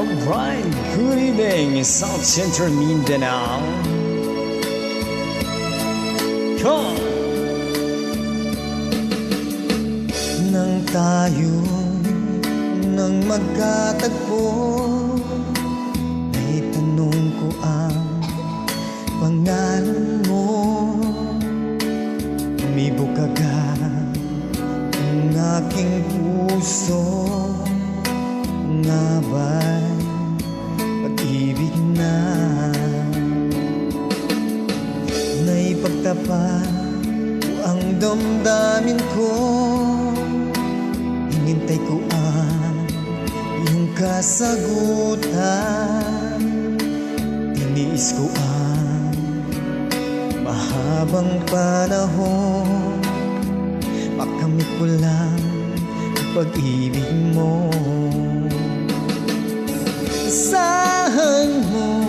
Alright, good evening, South Central Mindanao. Come! Nang tayo nang magkatagpo, ay tanong ko ang pangalan mo. Umibog agad ang aking puso. Nga ba'y pag-ibig na naipagtapat ko ang damdamin ko? Hinintay ko ang iyong kasagutan. Tiniis ko ang mahabang panahon. Makamit ko lang ang pag-ibig mo. Asahan mo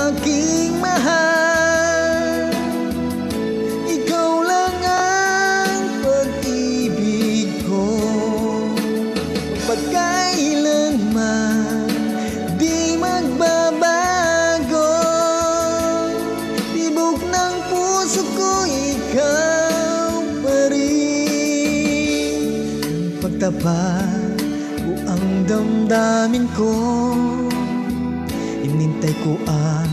aking mahal, ikaw lang ang pag-ibig ko. Pagkailanman di magbabago, tibok ng puso ko ikaw pa rin. Pagtapat ko ang damdamin ko, inintay ko ang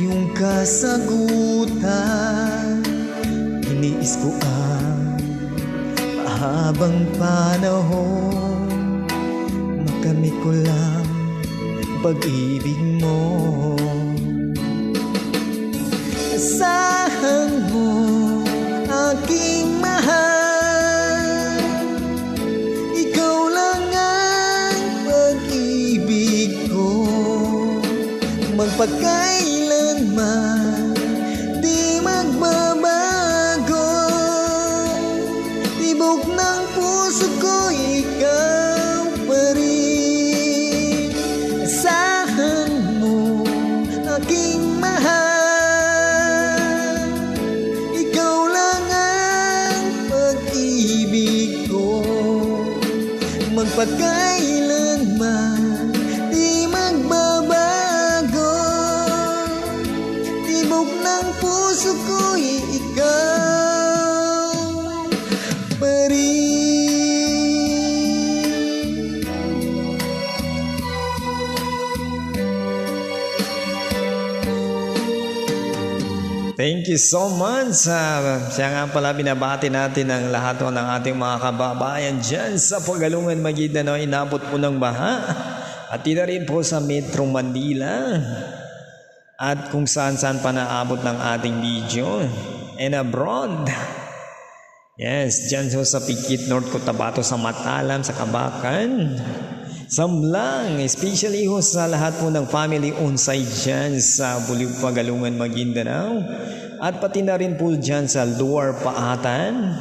iyong kasagutan. Iniis ko ang mahabang panahon. Makamit ko lang pag-ibig mo. Asahan mo aking mahal, ikaw lang ang pag-ibig ko. Magpakailanman di magbabago, tibok ng puso ko ikaw pa rin. Asahan mo aking mahal, ikaw lang ang pag-ibig ko. Magpakailanman di magbabago, tibok ng puso ko ikaw pa rin. Thank you so much. Siya nga pala, binabati natin ang lahat ng ating mga kababayan dyan sa Pagalungan, Maguindanao. Inabot po ng baha. At ina rin po sa Metro Manila. At kung saan-saan pa naabot ng ating video. And abroad. Yes, dyan so sa Pikit, North Cotabato, sa Matalam, sa Kabakan, Samblang, especially ho sa lahat po ng family on-site dyan sa Bulog, Pagalungan, Maguindanao. At pati na rin po dyan sa Luar Paatan.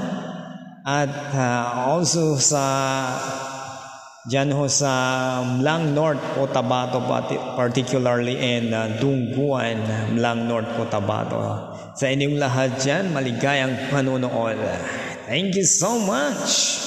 At also sa dyan ho sa Mlang, North Cotabato, particularly in Dungguan, Mlang, North Cotabato. Sa inyong lahat dyan, maligayang panonood. Thank you so much!